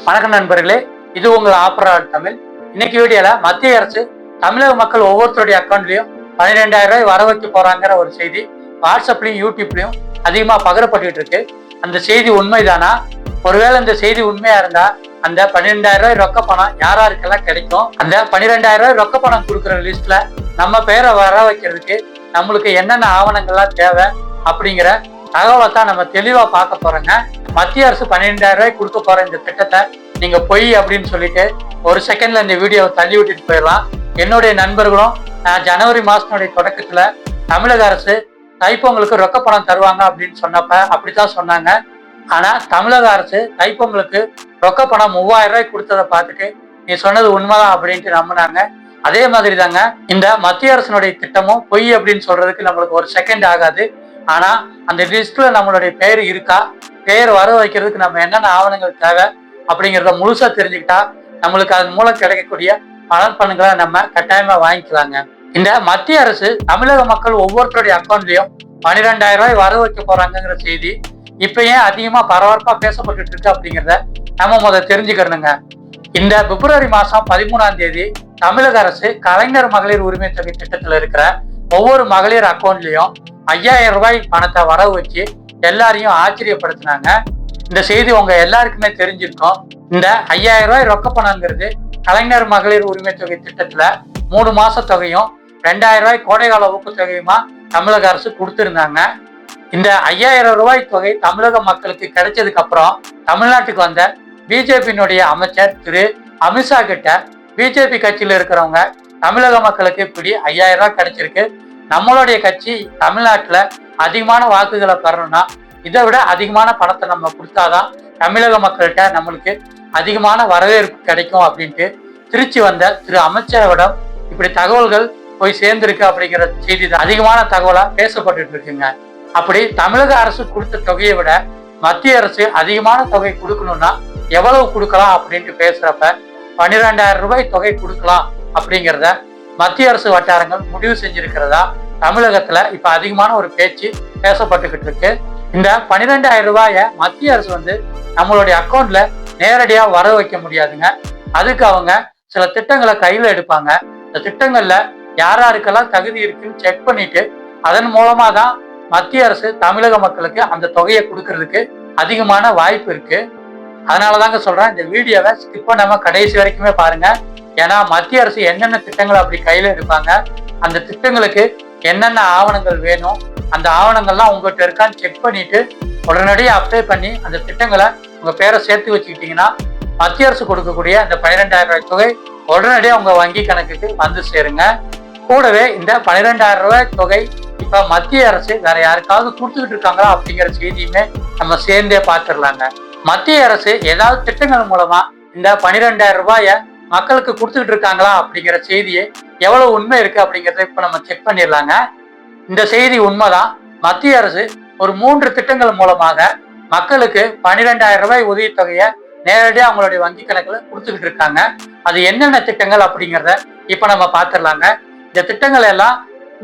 வணக்கம் நண்பர்களே, இது உங்கள் ஆப்பரால் தமிழ். இன்னைக்கு வீடியோல மத்திய அரசு தமிழக மக்கள் ஒவ்வொருத்தருடைய அக்கௌண்ட்லயும் 12,000 ரூபாய் வர வைக்க போறாங்கிற ஒரு செய்தி வாட்ஸ்அப்லயும் யூடியூப்லயும் அதிகமா பகிரப்பட்டு இருக்கு. அந்த செய்தி உண்மைதானா? ஒருவேளை இந்த செய்தி உண்மையா இருந்தா அந்த 12,000 ரூபாய் ரொக்க பணம் யாராருக்கெல்லாம் கிடைக்கும்? அந்த 12,000 ரூபாய் ரொக்க பணம் கொடுக்குற லிஸ்ட்ல நம்ம பேரை வர வைக்கிறதுக்கு நம்மளுக்கு என்னென்ன ஆவணங்கள்லாம் தேவை அப்படிங்கிற தகவலை தான் நம்ம தெளிவா பார்க்க போறோங்க. மத்திய அரசு 12,000 ரூபாய் கொடுக்க போற இந்த திட்டத்தை நீங்க பொய் அப்படின்னு சொல்லிட்டு ஒரு செகண்ட்ல இந்த வீடியோவை தள்ளி விட்டுட்டு போயிடலாம். என்னுடைய நண்பர்களும் ஜனவரி மாசத்தினுடைய தொடக்கத்துல தமிழக அரசு தைப்பொங்கலுக்கு ரொக்க பணம் தருவாங்க அப்படின்னு சொன்னப்ப அப்படித்தான் சொன்னாங்க. ஆனா தமிழக அரசு தைப்பொங்கலுக்கு ரொக்க பணம் 3,000 ரூபாய் கொடுத்ததை பார்த்துட்டு நீ சொன்னது உண்மைதான் அப்படின்ட்டு நம்பினாங்க. அதே மாதிரி தாங்க இந்த மத்திய அரசினுடைய திட்டமும் பொய் அப்படின்னு சொல்றதுக்கு நம்மளுக்கு ஒரு செகண்ட் ஆகாது. ஆனா அந்த லிஸ்ட்ல நம்மளுடைய பெயர் இருக்கா, பெயர் வர வைக்கிறதுக்கு நம்ம என்னென்ன ஆவணங்கள் தேவை அப்படிங்கிறத முழுசா தெரிஞ்சுக்கிட்டா நம்மளுக்கு அதன் மூலம் கிடைக்கக்கூடிய பலன்களை நம்ம கட்டாயமா வாங்கிக்கலாங்க. இந்த மத்திய அரசு தமிழக மக்கள் ஒவ்வொருத்தருடைய அக்கௌண்ட்லயும் 12,000 ரூபாய் வர வைக்க போறாங்கிற செய்தி இப்ப ஏன் அதிகமா பரபரப்பா பேசப்பட்டு இருக்கு அப்படிங்கிறத நம்ம முதல்ல தெரிஞ்சுக்கணுங்க. இந்த பிப்ரவரி மாசம் 13ஆம் தேதி தமிழக அரசு கலைஞர் மகளிர் உரிமை தொகை திட்டத்துல இருக்கிற ஒவ்வொரு மகளிர் அக்கௌண்ட்லயும் 5,000 ரூபாய் பணத்தை வரவு வச்சு எல்லாரையும் ஆச்சரியப்படுத்தினாங்க. இந்த செய்தி உங்க எல்லாருக்குமே தெரிஞ்சிருக்கும். இந்த 5,000 ரூபாய் ரொக்க பணங்கிறது கலைஞர் மகளிர் உரிமை தொகை திட்டத்துல 3 மாச தொகையும் 2,000 ரூபாய் கோடைகால ஊக்கத்தொகையுமா தமிழக அரசு கொடுத்திருந்தாங்க. இந்த 5,000 ரூபாய் தொகை தமிழக மக்களுக்கு கிடைச்சதுக்கு அப்புறம் தமிழ்நாட்டுக்கு வந்த பிஜேபியினுடைய அமைச்சர் திரு அமித்ஷா கிட்ட பிஜேபி கட்சியில இருக்கிறவங்க தமிழக மக்களுக்கு இப்படி 5,000 ரூபாய் கிடைச்சிருக்கு, நம்மளுடைய கட்சி தமிழ்நாட்டுல அதிகமான வாக்குகளை பெறணும்னா இதை விட அதிகமான பணத்தை நம்ம கொடுத்தாதான் தமிழக மக்கள்கிட்ட நம்மளுக்கு அதிகமான வரவேற்பு கிடைக்கும் அப்படின்ட்டு திருச்சி வந்த திரு அமைச்சரிடம் இப்படி தகவல்கள் போய் சேர்ந்திருக்கு அப்படிங்கிற செய்தி அதிகமான தகவலா பேசப்பட்டு இருக்குங்க. அப்படி தமிழக அரசு கொடுத்த தொகையை விட மத்திய அரசு அதிகமான தொகை கொடுக்கணும்னா எவ்வளவு கொடுக்கலாம் அப்படின்ட்டு பேசுறப்ப 12,000 ரூபாய் தொகை கொடுக்கலாம் அப்படிங்கிறத மத்திய அரசு வட்டாரங்கள் முடிவு செஞ்சிருக்கிறதா தமிழகத்துல இப்ப அதிகமான ஒரு பேச்சு பேசப்பட்டுக்கிட்டு இருக்கு. இந்த 12,000 ரூபாய மத்திய அரசு நம்மளுடைய அக்கௌண்ட்ல நேரடியா வர வைக்க முடியாதுங்க. அதுக்கு அவங்க சில திட்டங்களை கையில எடுப்பாங்க. இந்த திட்டங்கள்ல யாராருக்கெல்லாம் தகுதி இருக்குன்னு செக் பண்ணிட்டு அதன் மூலமா தான் மத்திய அரசு தமிழக மக்களுக்கு அந்த தொகையை கொடுக்கறதுக்கு அதிகமான வாய்ப்பு இருக்கு. அதனாலதாங்க சொல்றேன், இந்த வீடியோவை ஸ்கிப் பண்ணாம கடைசி வரைக்குமே பாருங்க. ஏன்னா மத்திய அரசு என்னென்ன திட்டங்களை அப்படி கையில எடுப்பாங்க, அந்த திட்டங்களுக்கு என்னென்ன ஆவணங்கள் வேணும், அந்த ஆவணங்கள்லாம் உங்ககிட்ட இருக்கான்னு செக் பண்ணிட்டு உடனடியாக அப்ளை பண்ணி அந்த திட்டங்களை உங்க பேரை சேர்த்து வச்சுக்கிட்டீங்கன்னா மத்திய அரசு கொடுக்கக்கூடிய அந்த 12,000 ரூபாய் தொகை உடனடியாக உங்க வங்கி கணக்குக்கு வந்து சேருங்க. கூடவே இந்த 12,000 ரூபாய் தொகை இப்ப மத்திய அரசு வேற யாருக்காவது கொடுத்துக்கிட்டு இருக்காங்களா அப்படிங்கிற செய்தியுமே நம்ம சேர்ந்தே பார்த்துடலாங்க. மத்திய அரசு ஏதாவது திட்டங்கள் மூலமா இந்த 12,000 ரூபாய மக்களுக்கு கொடுத்துக்கிட்டு இருக்காங்களா அப்படிங்கிற செய்தியை எவ்வளவு உண்மை இருக்கு அப்படிங்கிறத இப்ப நம்ம செக் பண்ணிடலாங்க. இந்த செய்தி உண்மைதான். மத்திய அரசு ஒரு 3 திட்டங்கள் மூலமாக மக்களுக்கு 12,000 ரூபாய் உதவித்தொகையை நேரடியாக அவங்களுடைய வங்கி கணக்குல கொடுத்துக்கிட்டு இருக்காங்க. அது என்னென்ன திட்டங்கள் அப்படிங்கிறத இப்ப நம்ம பார்த்துடலாங்க. இந்த திட்டங்கள் எல்லாம்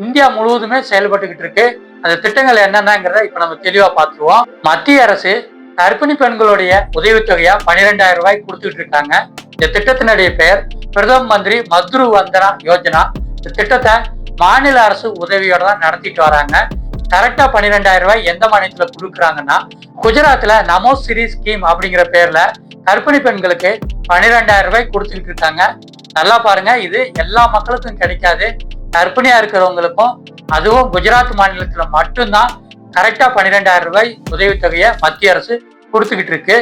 இந்தியா முழுவதுமே செயல்பட்டுக்கிட்டு இருக்கு. அந்த திட்டங்கள் என்னென்னங்கிறத இப்ப நம்ம தெளிவா பார்த்துருவோம். மத்திய அரசு கர்ப்பிணி பெண்களுடைய உதவித்தொகையா 12,000 ரூபாய் கொடுத்துட்டு இருக்காங்க. இந்த திட்டத்தினுடைய பெயர் பிரதம மந்திரி மத்ரு வந்தனா யோஜனா. இந்த திட்டத்தை மாநில அரசு உதவியோட தான் நடத்திட்டு வராங்க. கரெக்டா 12,000 ரூபாய் எந்த மாநிலத்துல கொடுக்குறாங்கன்னா குஜராத்ல நமோ சிரி ஸ்கீம் அப்படிங்கிற பேர்ல கர்ப்பிணி பெண்களுக்கு 12,000 ரூபாய் கொடுத்துக்கிட்டு இருக்காங்க. நல்லா பாருங்க, இது எல்லா மக்களுக்கும் கிடைக்காது. கர்ப்பிணியா இருக்கிறவங்களுக்கும் அதுவும் குஜராத் மாநிலத்துல மட்டும்தான் கரெக்டா 12,000 ரூபாய் உதவித்தொகையை மத்திய அரசு கொடுத்துக்கிட்டு இருக்கு.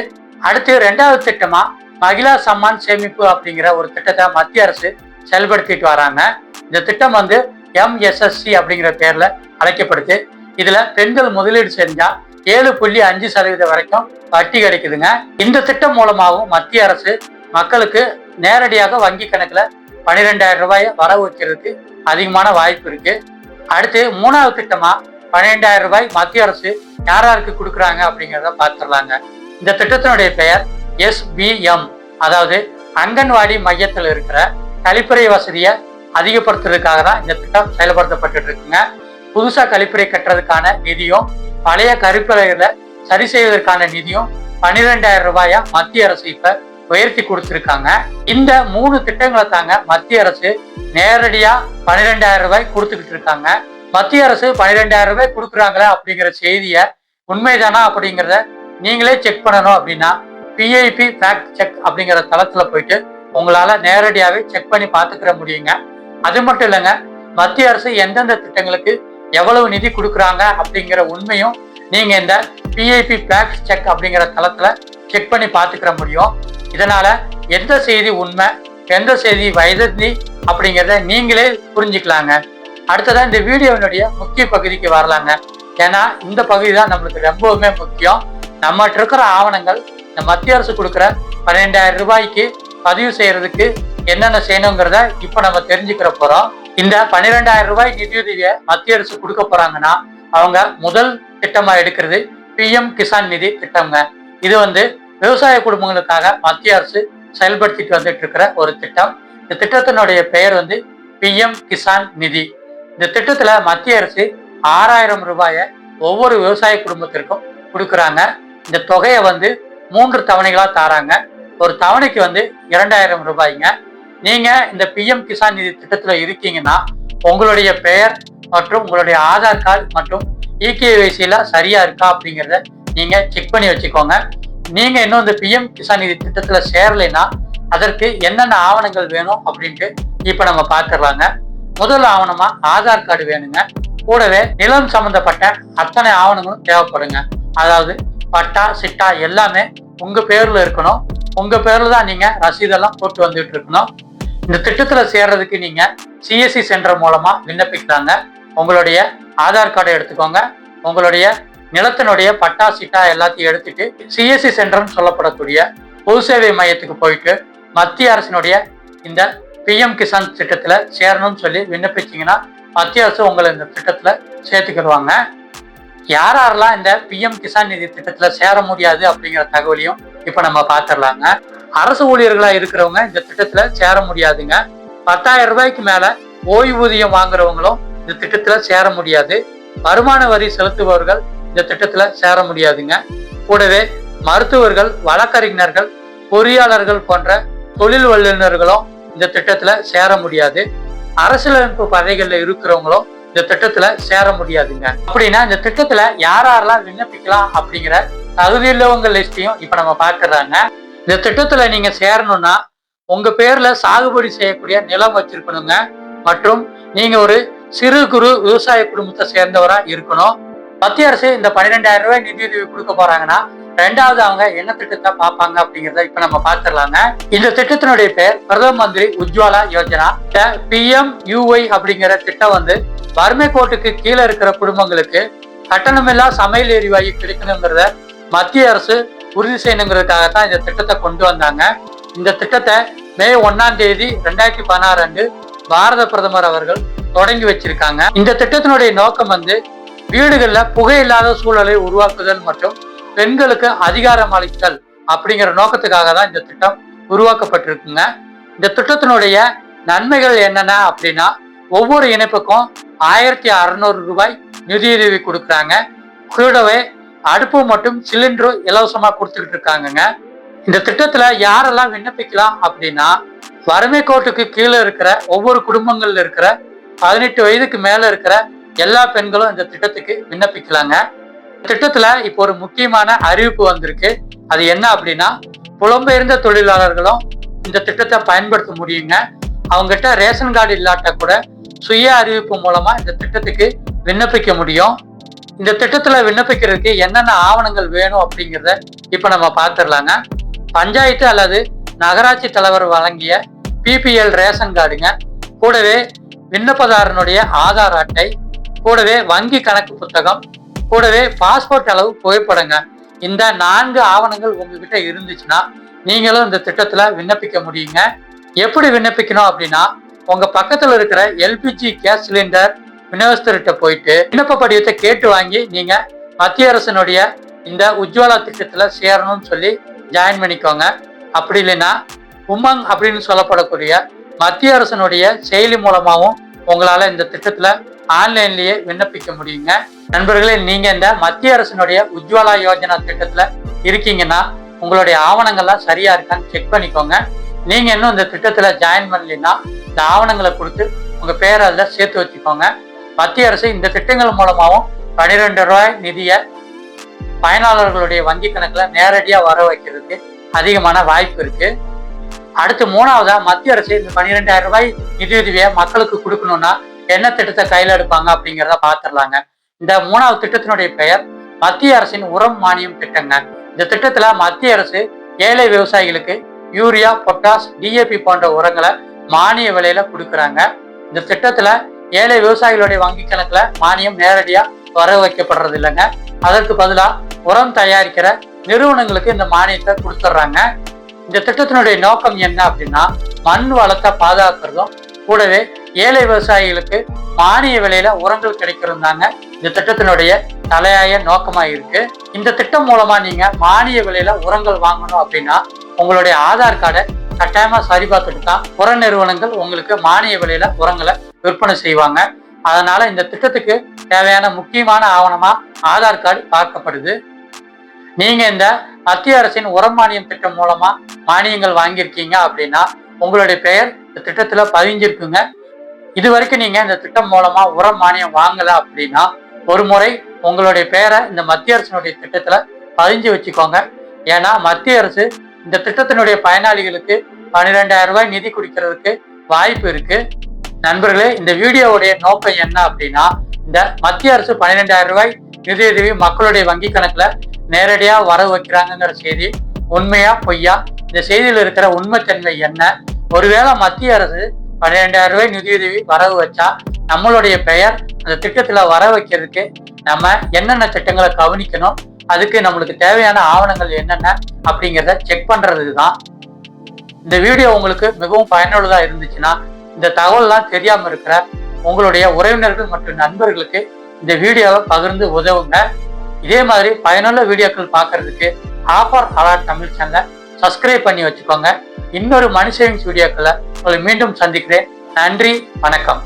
அடுத்து 2வது திட்டமா மகிழா சம்மான் சேமிப்பு அப்படிங்கிற ஒரு திட்டத்தை மத்திய அரசு செயல்படுத்திட்டு வராங்க. இந்த திட்டம் MSSC அப்படிங்கிற பேர்ல அழைக்கப்படுது. இதுல பெண்கள் முதலீடு செஞ்சா 7.5% வரைக்கும் வட்டி கிடைக்குதுங்க. இந்த திட்டம் மூலமாகவும் மத்திய அரசு மக்களுக்கு நேரடியாக வங்கி கணக்குல 12,000 ரூபாயை வர வைக்கிறதுக்கு அதிகமான வாய்ப்பு இருக்கு. அடுத்து 3வது திட்டமா 12,000 ரூபாய் மத்திய அரசு யாராருக்கு கொடுக்குறாங்க அப்படிங்கிறத பார்த்துடலாங்க. இந்த திட்டத்தினுடைய பெயர் SBM, அதாவது அங்கன்வாடி மையத்தில் இருக்கிற கழிப்பறை வசதியை அதிகப்படுத்துறதுக்காக தான் இந்த திட்டம் செயல்படுத்தப்பட்டு இருக்குங்க. புதுசா கழிப்பறை கட்டுறதுக்கான நிதியும் பழைய கழிப்பறைகளை சரி செய்வதற்கான நிதியும் 12,000 ரூபாயா மத்திய அரசு இப்ப உயர்த்தி கொடுத்திருக்காங்க. இந்த 3 திட்டங்களை தாங்க மத்திய அரசு நேரடியா 12,000 ரூபாய் கொடுத்துக்கிட்டு இருக்காங்க. மத்திய அரசு 12,000 ரூபாய் கொடுக்குறாங்களே அப்படிங்கிற செய்திய உண்மைதானா அப்படிங்கிறத நீங்களே செக் பண்ணணும் அப்படின்னா PIP ஃபேக்ட் செக் அப்படிங்கிற தளத்துல போயிட்டு உங்களால நேரடியாவே செக் பண்ணி பார்த்துக்கிற முடியுங்க. அது மட்டும் இல்லைங்க, மத்திய அரசு எந்தெந்த திட்டங்களுக்கு எவ்வளவு நிதி கொடுக்குறாங்க அப்படிங்கிற உண்மையும் நீங்க இந்த PIP ஃபேக்ட் செக் அப்படிங்கிற தளத்துல செக் பண்ணி பார்த்துக்கிற முடியும். இதனால எந்த செய்தி உண்மை, எந்த செய்தி வதந்தி அப்படிங்கிறத நீங்களே புரிஞ்சுக்கலாங்க. அடுத்ததா இந்த வீடியோனுடைய முக்கிய பகுதிக்கு வரலாங்க. ஏன்னா இந்த பகுதி தான் நம்மளுக்கு ரொம்பவுமே முக்கியம். நம்மகிட்ட இருக்கிற ஆவணங்கள் இந்த மத்திய அரசு கொடுக்குற 12,000 ரூபாய்க்கு பதிவு செய்யறதுக்கு என்னென்ன செய்யணுங்கிறத இப்ப நம்ம தெரிஞ்சுக்கிற போறோம். இந்த 12,000 ரூபாய் நிதியுதவியை மத்திய அரசு கொடுக்க போறாங்கன்னா அவங்க முதல் திட்டமா எடுக்கிறது PM கிசான் நிதி திட்டம்ங்க. இது விவசாய குடும்பங்களுக்காக மத்திய அரசு செயல்படுத்திட்டு வந்துட்டு இருக்கிற ஒரு திட்டம். இந்த திட்டத்தினுடைய பெயர் PM கிசான் நிதி. இந்த திட்டத்துல மத்திய அரசு 6,000 ரூபாயை ஒவ்வொரு விவசாய குடும்பத்திற்கும் கொடுக்குறாங்க. இந்த தொகையை 3 தவணைகளா தாராங்க. ஒரு தவணைக்கு 2,000 ரூபாய்ங்க. நீங்க இந்த PM கிசான் நிதி திட்டத்துல இருக்கீங்கன்னா உங்களுடைய பெயர் மற்றும் உங்களுடைய ஆதார் கார்டு மற்றும் EKYC சரியா இருக்கா அப்படிங்கிறத நீங்க செக் பண்ணி வச்சுக்கோங்க. நீங்க இன்னும் இந்த PM கிசான் நிதி திட்டத்துல சேரலைன்னா அதற்கு என்னென்ன ஆவணங்கள் வேணும் அப்படின்ட்டு இப்ப நம்ம பார்த்துடலாங்க. முதல் ஆவணமா ஆதார் கார்டு வேணுங்க. கூடவே நிலம் சம்பந்தப்பட்ட அத்தனை ஆவணங்களும் தேவைப்படுங்க. அதாவது பட்டா, சிட்டா எல்லாமே உங்க பேர்ல இருக்கணும். உங்க பேர்ல தான் நீங்க ரசீதெல்லாம் போட்டு வந்துட்டு இருக்கணும். இந்த திட்டத்துல சேர்றதுக்கு நீங்க CSC சென்டர் மூலமா விண்ணப்பிக்கிறாங்க. உங்களுடைய ஆதார் கார்டை எடுத்துக்கோங்க. உங்களுடைய நிலத்தினுடைய பட்டா, சிட்டா எல்லாத்தையும் எடுத்துட்டு CSC சென்டர்னு சொல்லப்படக்கூடிய பொது சேவை மையத்துக்கு போயிட்டு மத்திய அரசினுடைய இந்த PM கிசான் திட்டத்துல சேரணும்னு சொல்லி விண்ணப்பிச்சீங்கன்னா மத்திய அரசு உங்களை இந்த திட்டத்துல சேர்த்துக்கிடுவாங்க. யாரெல்லாம் இந்த PM கிசான் நிதி திட்டத்துல சேர முடியாது அப்படிங்கிற தகவலையும் இப்ப நம்ம பார்த்துடலாங்க. அரசு ஊழியர்களா இருக்கிறவங்க இந்த திட்டத்துல சேர முடியாதுங்க. 10,000 ரூபாய்க்கு மேல ஓய்வூதியம் வாங்குறவங்களும் இந்த திட்டத்துல சேர முடியாது. வருமான வரி செலுத்துபவர்கள் இந்த திட்டத்துல சேர முடியாதுங்க. கூடவே மருத்துவர்கள், வழக்கறிஞர்கள், பொறியாளர்கள் போன்ற தொழில் வல்லுநர்களும் இந்த திட்டத்துல சேர முடியாது. அரசியலமைப்பு பதவிகள்ல இருக்கிறவங்களும் இந்த திட்டத்துல சேர முடியாதுங்க. அப்படின்னா இந்த திட்டத்துல யாரெல்லாம் விண்ணப்பிக்கலாம் அப்படிங்கிற தகுதியுள்ளவங்க லிஸ்டையும் இப்ப நம்ம பார்த்துறாங்க. இந்த திட்டத்துல நீங்க சேரணும்னா உங்க பேர்ல சாகுபடி செய்யக்கூடிய நிலம் வச்சிருக்கணுங்க. மற்றும் நீங்க ஒரு சிறு குறு விவசாய குடும்பத்தை சேர்ந்தவரா இருக்கணும். மத்திய அரசு இந்த 12,000 ரூபாய் நிதியுதவி கொடுக்க போறாங்கன்னா ரெண்டாவது அவங்க என்ன திட்டத்தை பார்ப்பாங்க அப்படிங்கிறத இப்ப நம்ம பார்த்துடலாங்க. இந்த திட்டத்தினுடைய பேர் பிரதம மந்திரி உஜ்வாலா யோஜனா. PMUY அப்படிங்கிற திட்டம் வறுமை கோட்டுக்கு கீழே இருக்கிற குடும்பங்களுக்கு கட்டணமில்லா சமையல் எரிவாயு கிடைக்கணுங்கிறத மத்திய அரசு உறுதி செய்யணுங்கிறதுக்காகத்தான் இந்த திட்டத்தை கொண்டு வந்தாங்க. இந்த திட்டத்தை மே 1ஆம் தேதி 2016 அன்று பாரத பிரதமர் அவர்கள் தொடங்கி வச்சிருக்காங்க. இந்த திட்டத்தினுடைய நோக்கம் வீடுகள்ல புகையில்லாத சூழலை உருவாக்குதல் மற்றும் பெண்களுக்கு அதிகாரம் அளித்தல் அப்படிங்கிற நோக்கத்துக்காக தான் இந்த திட்டம் உருவாக்கப்பட்டிருக்குங்க. இந்த திட்டத்தினுடைய நன்மைகள் என்னென்ன அப்படின்னா ஒவ்வொரு இணைப்புக்கும் 1,600 ரூபாய் நிதியுதவி கொடுக்குறாங்க. கூடவே அடுப்பு மற்றும் சிலிண்டரும் இலவசமா கொடுத்துக்கிட்டு இருக்காங்கங்க. இந்த திட்டத்துல யாரெல்லாம் விண்ணப்பிக்கலாம் அப்படின்னா வறுமை கோட்டுக்கு கீழே இருக்கிற ஒவ்வொரு குடும்பங்கள்ல இருக்கிற 18 வயதுக்கு மேல இருக்கிற எல்லா பெண்களும் இந்த திட்டத்துக்கு விண்ணப்பிக்கலாங்க. திட்டத்துல இப்போ ஒரு முக்கியமான அறிவிப்பு வந்திருக்கு. அது என்ன அப்படின்னா புலம்பெயர்ந்த தொழிலாளர்களும் இந்த திட்டத்தை பயன்படுத்த முடியுங்க. அவங்ககிட்ட ரேஷன் கார்டு இல்லாட்ட கூட சுய அறிவிப்பு மூலமா இந்த திட்டத்துக்கு விண்ணப்பிக்க முடியும். இந்த திட்டத்துல விண்ணப்பிக்கிறதுக்கு என்னென்ன ஆவணங்கள் வேணும் அப்படிங்கிறத இப்ப நம்ம பார்த்துடலாங்க. பஞ்சாயத்து அல்லது நகராட்சி தலைவர் வழங்கிய PPL ரேஷன் கார்டுங்க. கூடவே விண்ணப்பதாரனுடைய ஆதார் அட்டை, கூடவே வங்கி கணக்கு புத்தகம், கூடவே பாஸ்போர்ட் அளவு புகைப்படங்க. இந்த 4 ஆவணங்கள் உங்ககிட்ட இருந்துச்சுன்னா நீங்களும் இந்த திட்டத்துல விண்ணப்பிக்க முடியுங்க. எப்படி விண்ணப்பிக்கணும் அப்படின்னா உங்க பக்கத்துல இருக்கிற LPG கேஸ் சிலிண்டர் விநியோகஸ்தர்கிட்ட போயிட்டு விண்ணப்ப படிவத்தை கேட்டு வாங்கி நீங்க மத்திய அரசினுடைய இந்த உஜ்வாலா திட்டத்துல சேரணும்னு சொல்லி ஜாயின் பண்ணிக்கோங்க. அப்படி இல்லைன்னா உமங் அப்படின்னு சொல்லப்படக்கூடிய மத்திய அரசினுடைய செயலி மூலமாகவும் உங்களால இந்த திட்டத்துல ஆன்லைன்லயே விண்ணப்பிக்க முடியுங்க. நண்பர்களே, நீங்க இந்த மத்திய அரசினுடைய உஜ்வாலா யோஜனா திட்டத்துல இருக்கீங்கன்னா உங்களுடைய ஆவணங்கள்லாம் சரியா இருக்கான்னு செக் பண்ணிக்கோங்க. நீங்க இன்னும் இந்த திட்டத்துல ஜாயின் பண்ணலைன்னா இந்த ஆவணங்களை கொடுத்து உங்க பேரை அதில் சேர்த்து வச்சுக்கோங்க. மத்திய அரசு இந்த திட்டங்கள் மூலமாகவும் 12 ரூபாய் நிதியை பயனாளர்களுடைய வங்கி கணக்குல நேரடியா வர வைக்கிறதுக்கு அதிகமான வாய்ப்பு இருக்கு. அடுத்து 3வதா மத்திய அரசு இந்த 12,000 ரூபாய் நிதியுதவியை மக்களுக்கு கொடுக்கணும்னா என்ன திட்டத்தை கையில எடுப்பாங்க அப்படிங்கிறத பார்த்துடலாங்க. இந்த 3வது திட்டத்தினுடைய பெயர் மத்திய அரசின் உரம் மானியம் திட்டங்க. இந்த திட்டத்துல மத்திய அரசு ஏழை விவசாயிகளுக்கு யூரியா, பொட்டாஸ், டிஏபி போன்ற உரங்களை மானிய விலையில கொடுக்குறாங்க. இந்த திட்டத்துல ஏழை விவசாயிகளுடைய வங்கி கணக்குல மானியம் நேரடியா வர வைக்கப்படுறது இல்லைங்க. அதற்கு பதிலா உரம் தயாரிக்கிற நிறுவனங்களுக்கு இந்த மானியத்தை கொடுத்துட்றாங்க. இந்த திட்டத்தினுடைய நோக்கம் என்ன அப்படின்னா மண் வளத்தை பாதுகாக்கிறதும் கூடவே ஏழை விவசாயிகளுக்கு மானிய விலையில உரங்கள் கிடைக்கிறது தாங்க இந்த திட்டத்தினுடைய தலையாய நோக்கமா இருக்கு. இந்த திட்டம் மூலமா நீங்க மானிய விலையில உரங்கள் வாங்கணும் அப்படின்னா உங்களுடைய ஆதார் கார்டை கட்டாயமா சரி பார்த்துட்டு தான் உர நிறுவனங்கள் உங்களுக்கு மானிய விலையில உரங்களை விற்பனை செய்வாங்க. அதனால இந்த திட்டத்துக்கு தேவையான முக்கியமான ஆவணமா ஆதார் கார்டு பார்க்கப்படுது. நீங்க இந்த மத்திய அரசின் உரம் மானியம் திட்டம் மூலமா மானியங்கள் வாங்கியிருக்கீங்க அப்படின்னா உங்களுடைய பெயர் இந்த திட்டத்துல பதிஞ்சிருக்குங்க. இது வரைக்கும் நீங்க இந்த திட்டம் மூலமா உரம் மானியம் வாங்கல அப்படின்னா ஒரு முறை உங்களுடைய பெயரை இந்த மத்திய அரசினுடைய திட்டத்துல பதிஞ்சு வச்சுக்கோங்க. ஏன்னா மத்திய அரசு இந்த திட்டத்தினுடைய பயனாளிகளுக்கு 12,000 ரூபாய் நிதி கொடுக்கறதுக்கு வாய்ப்பு இருக்கு. நண்பர்களே, இந்த வீடியோவுடைய நோக்கம் என்ன அப்படின்னா இந்த மத்திய அரசு 12,000 ரூபாய் நிதியுதவி மக்களுடைய வங்கி கணக்குல நேரடியா வரவு வைக்கிறாங்கிற செய்தி உண்மையா பொய்யா, இந்த செய்தியில் இருக்கிற உண்மைத்தன்மை என்ன, ஒருவேளை மத்திய அரசு 12,000 ரூபாய் நிதியுதவி வரவு வச்சா நம்மளுடைய பெயர் அந்த திட்டத்துல வர வைக்கிறதுக்கு நம்ம என்னென்ன திட்டங்களை கவனிக்கணும், அதுக்கு நம்மளுக்கு தேவையான ஆவணங்கள் என்னென்ன அப்படிங்கிறத செக் பண்றதுக்கு தான். இந்த வீடியோ உங்களுக்கு மிகவும் பயனுள்ளதா இருந்துச்சுன்னா இந்த தகவல்லாம் தெரியாம இருக்கிற உங்களுடைய உறவினர்கள் மற்றும் நண்பர்களுக்கு இந்த வீடியோவை பகிர்ந்து உதவுங்க. இதே மாதிரி பயனுள்ள வீடியோக்கள் பார்க்கறதுக்கு ஆஃபர் அலர்ட் தமிழ் சேனலை சப்ஸ்கிரைப் பண்ணி வச்சுக்கோங்க. இன்னொரு மணி சேவிங்ஸ் வீடியோக்களை உங்களை மீண்டும் சந்திக்கிறேன். நன்றி, வணக்கம்.